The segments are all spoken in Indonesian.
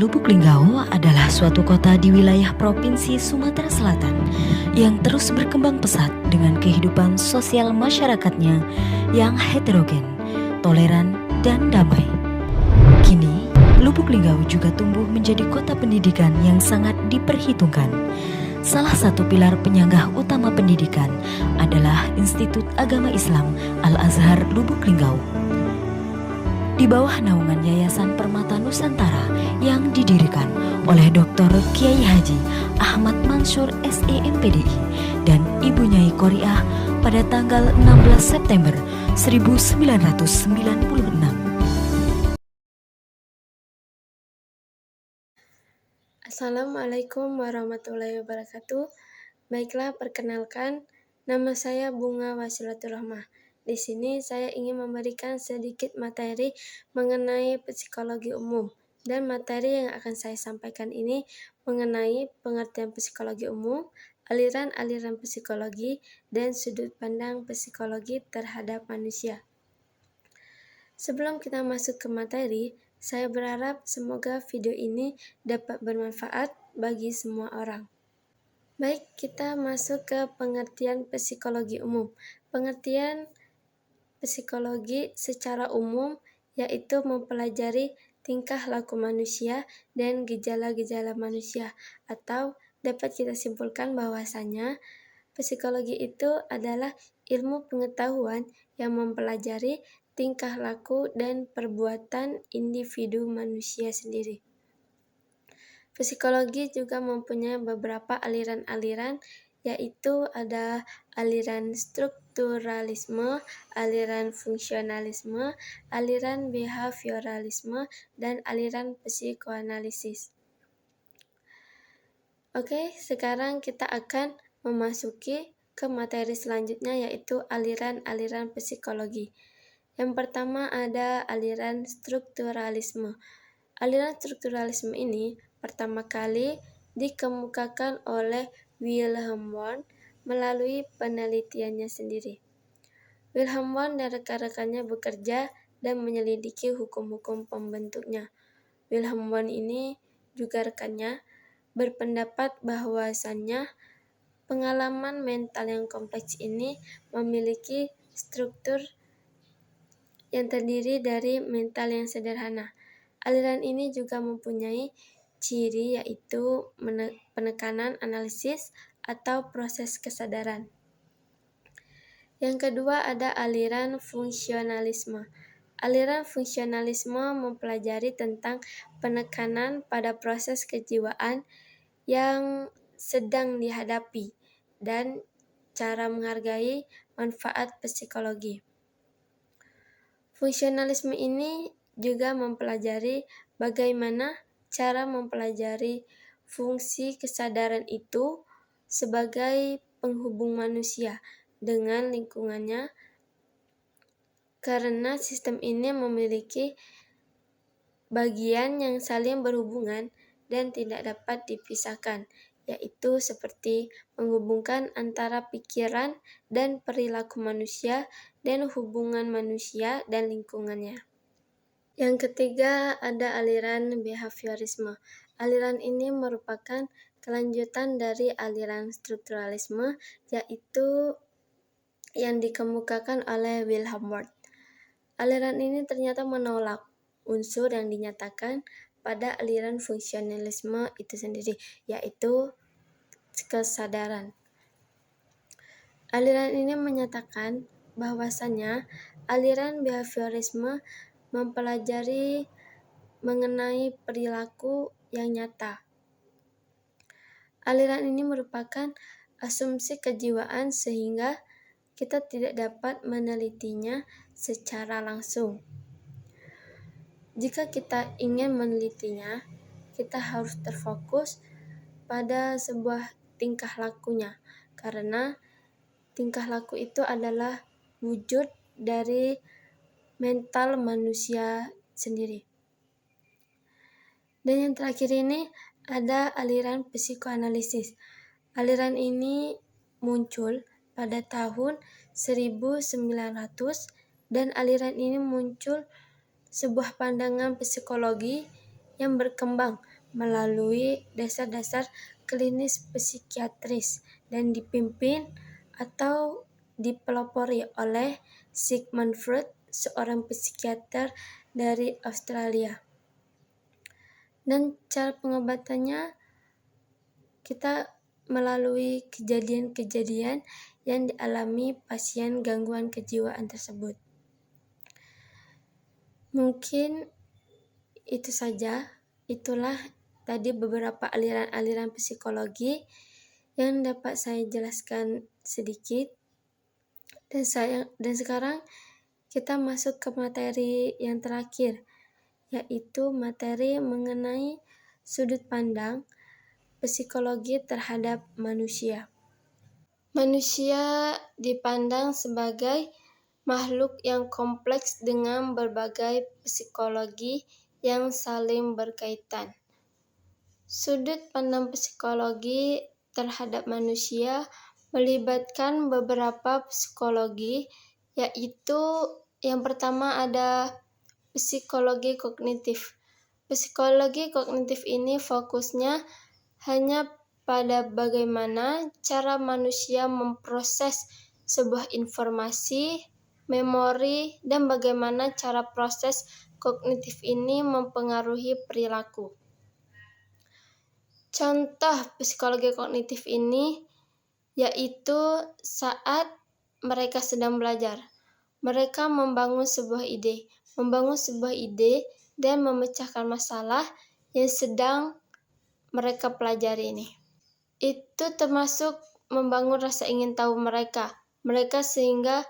Lubuk Linggau adalah suatu kota di wilayah Provinsi Sumatera Selatan yang terus berkembang pesat dengan kehidupan sosial masyarakatnya yang heterogen, toleran, dan damai. Kini, Lubuk Linggau juga tumbuh menjadi kota pendidikan yang sangat diperhitungkan. Salah satu pilar penyangga utama pendidikan adalah Institut Agama Islam Al-Azhar Lubuk Linggau. Di bawah naungan Yayasan Permata Nusantara yang didirikan oleh Dr. Kiai Haji Ahmad Mansur SEMPDI dan Ibu Nyai Qoriah pada tanggal 16 September 1996. Assalamualaikum warahmatullahi wabarakatuh. Baiklah, perkenalkan, nama saya Bunga Wasilatul Rahmah. Di sini saya ingin memberikan sedikit materi mengenai psikologi umum. Dan materi yang akan saya sampaikan ini mengenai pengertian psikologi umum, aliran-aliran psikologi, dan sudut pandang psikologi terhadap manusia. Sebelum kita masuk ke materi, saya berharap semoga video ini dapat bermanfaat bagi semua orang. Baik, kita masuk ke pengertian psikologi umum. Pengertian psikologi secara umum yaitu mempelajari tingkah laku manusia dan gejala-gejala manusia, atau dapat kita simpulkan bahwasanya psikologi itu adalah ilmu pengetahuan yang mempelajari tingkah laku dan perbuatan individu manusia sendiri. Psikologi juga mempunyai beberapa aliran-aliran, yaitu ada aliran strukturalisme, aliran fungsionalisme, aliran behavioralisme, dan aliran psikoanalisis. Oke, sekarang kita akan memasuki ke materi selanjutnya, yaitu aliran-aliran psikologi. Yang pertama ada aliran strukturalisme. Aliran strukturalisme ini pertama kali dikemukakan oleh Wilhelm Wundt melalui penelitiannya sendiri. Wilhelm Wundt dan rekan-rekannya bekerja dan menyelidiki hukum-hukum pembentuknya. Wilhelm Wundt ini juga rekannya berpendapat bahwasannya pengalaman mental yang kompleks ini memiliki struktur yang terdiri dari mental yang sederhana. Aliran ini juga mempunyai ciri yaitu penekanan analisis atau proses kesadaran. Yang kedua ada aliran fungsionalisme. Aliran fungsionalisme mempelajari tentang penekanan pada proses kejiwaan yang sedang dihadapi dan cara menghargai manfaat psikologi. Fungsionalisme ini juga mempelajari bagaimana cara mempelajari fungsi kesadaran itu sebagai penghubung manusia dengan lingkungannya, karena sistem ini memiliki bagian yang saling berhubungan dan tidak dapat dipisahkan, yaitu seperti menghubungkan antara pikiran dan perilaku manusia dan hubungan manusia dan lingkungannya. Yang ketiga ada aliran behaviorisme. Aliran ini merupakan kelanjutan dari aliran strukturalisme, yaitu yang dikemukakan oleh Wilhelm Wundt. Aliran ini ternyata menolak unsur yang dinyatakan pada aliran fungsionalisme itu sendiri, yaitu kesadaran. Aliran ini menyatakan bahwasannya aliran behaviorisme mempelajari mengenai perilaku yang nyata. Aliran ini merupakan asumsi kejiwaan sehingga kita tidak dapat menelitinya secara langsung. Jika kita ingin menelitinya, kita harus terfokus pada sebuah tingkah lakunya, karena tingkah laku itu adalah wujud dari mental manusia sendiri. Dan yang terakhir ini ada aliran psikoanalisis. Aliran ini muncul pada tahun 1900 dan aliran ini muncul sebuah pandangan psikologi yang berkembang melalui dasar-dasar klinis psikiatris dan dipimpin atau dipelopori oleh Sigmund Freud, seorang psikiater dari Australia. Dan cara pengobatannya kita melalui kejadian-kejadian yang dialami pasien gangguan kejiwaan tersebut. Mungkin itu saja, itulah tadi beberapa aliran-aliran psikologi yang dapat saya jelaskan sedikit. Dan sekarang kita masuk ke materi yang terakhir, yaitu materi mengenai sudut pandang psikologi terhadap manusia. Manusia dipandang sebagai makhluk yang kompleks dengan berbagai psikologi yang saling berkaitan. Sudut pandang psikologi terhadap manusia melibatkan beberapa psikologi, yaitu yang pertama ada psikologi kognitif. Psikologi kognitif ini fokusnya hanya pada bagaimana cara manusia memproses sebuah informasi, memori, dan bagaimana cara proses kognitif ini mempengaruhi perilaku. Contoh psikologi kognitif ini yaitu saat mereka sedang belajar. Mereka membangun sebuah ide dan memecahkan masalah yang sedang mereka pelajari ini. Itu termasuk membangun rasa ingin tahu mereka sehingga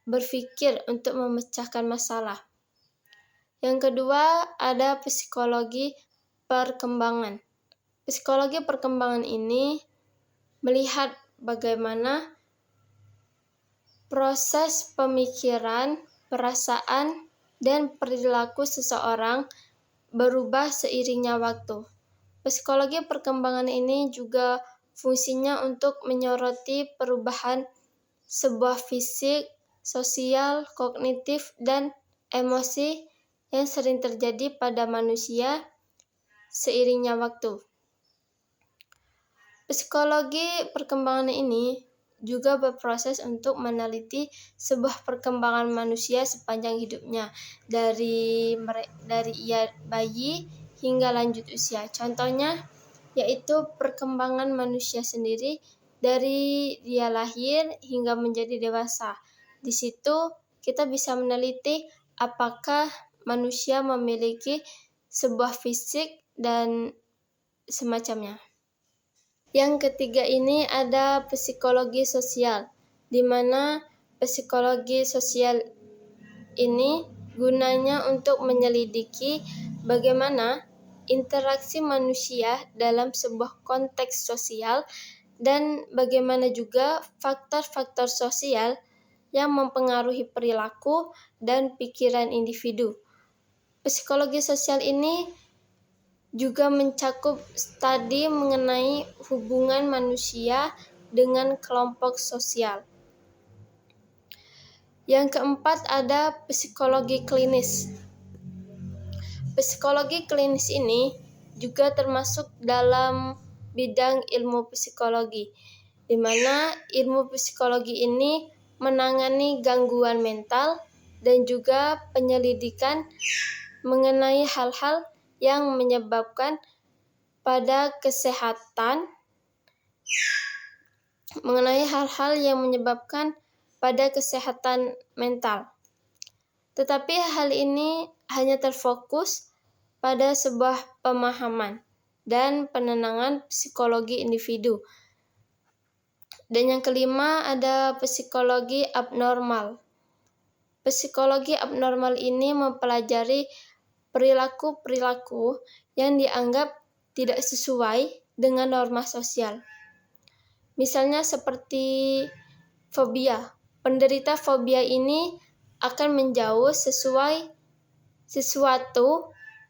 berpikir untuk memecahkan masalah. Yang kedua, ada psikologi perkembangan. Psikologi perkembangan ini melihat bagaimana proses pemikiran, perasaan, dan perilaku seseorang berubah seiringnya waktu. Psikologi perkembangan ini juga fungsinya untuk menyoroti perubahan sebuah fisik, sosial, kognitif, dan emosi yang sering terjadi pada manusia seiringnya waktu. Psikologi perkembangan ini juga berproses untuk meneliti sebuah perkembangan manusia sepanjang hidupnya, dari ia bayi hingga lanjut usia. Contohnya yaitu perkembangan manusia sendiri dari dia lahir hingga menjadi dewasa. Di situ kita bisa meneliti apakah manusia memiliki sebuah fisik dan semacamnya. Yang ketiga ini ada psikologi sosial, di mana psikologi sosial ini gunanya untuk menyelidiki bagaimana interaksi manusia dalam sebuah konteks sosial dan bagaimana juga faktor-faktor sosial yang mempengaruhi perilaku dan pikiran individu. Psikologi sosial ini juga mencakup studi mengenai hubungan manusia dengan kelompok sosial. Yang keempat ada psikologi klinis. Psikologi klinis ini juga termasuk dalam bidang ilmu psikologi, di mana ilmu psikologi ini menangani gangguan mental dan juga penyelidikan mengenai hal-hal yang menyebabkan pada kesehatan mental. Tetapi hal ini hanya terfokus pada sebuah pemahaman dan penenangan psikologi individu. Dan yang kelima ada psikologi abnormal. Psikologi abnormal ini mempelajari perilaku-perilaku yang dianggap tidak sesuai dengan norma sosial. Misalnya seperti fobia. Penderita fobia ini akan menjauh sesuatu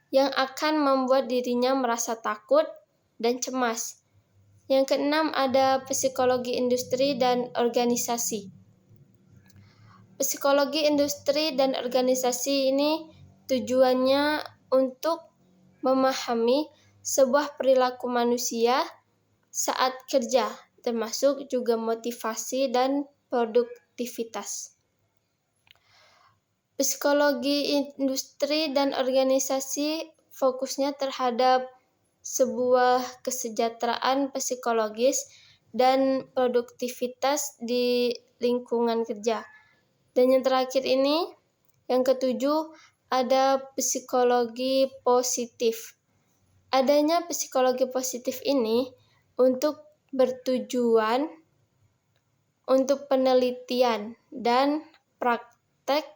yang akan membuat dirinya merasa takut dan cemas. Yang keenam ada psikologi industri dan organisasi. Psikologi industri dan organisasi ini tujuannya untuk memahami sebuah perilaku manusia saat kerja, termasuk juga motivasi dan produktivitas. Psikologi industri dan organisasi fokusnya terhadap sebuah kesejahteraan psikologis dan produktivitas di lingkungan kerja. Dan yang terakhir ini, yang ketujuh, ada psikologi positif. Adanya psikologi positif ini untuk bertujuan untuk penelitian dan praktek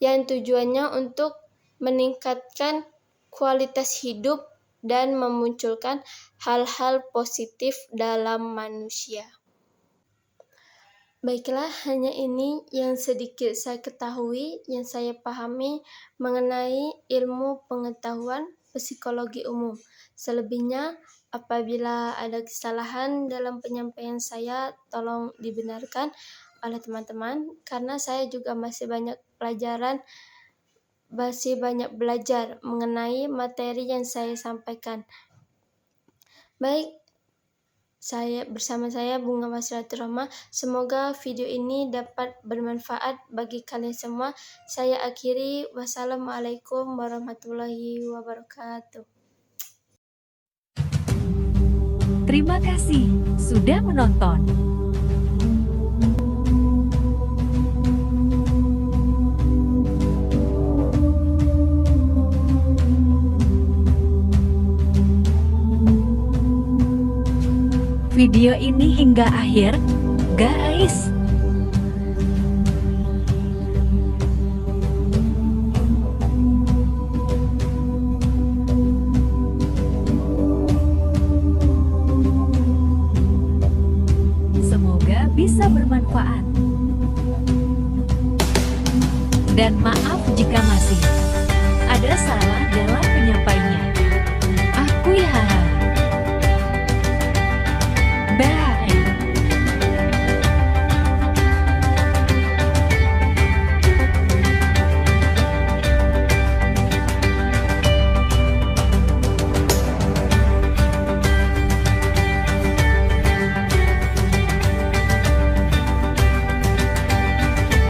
yang tujuannya untuk meningkatkan kualitas hidup dan memunculkan hal-hal positif dalam manusia. Baiklah, hanya ini yang sedikit saya ketahui, yang saya pahami mengenai ilmu pengetahuan psikologi umum. Selebihnya, apabila ada kesalahan dalam penyampaian saya, tolong dibenarkan oleh teman-teman, karena saya juga masih banyak belajar mengenai materi yang saya sampaikan. Baik, bersama saya Bunga Wasilatul Rahmah. Semoga video ini dapat bermanfaat bagi kalian semua. Saya akhiri. Wassalamualaikum warahmatullahi wabarakatuh. Terima kasih sudah menonton. Video ini hingga akhir, guys. Semoga bisa bermanfaat. Dan maaf jika masih ada salah dalam penyampaiannya. Aku ya. Bye.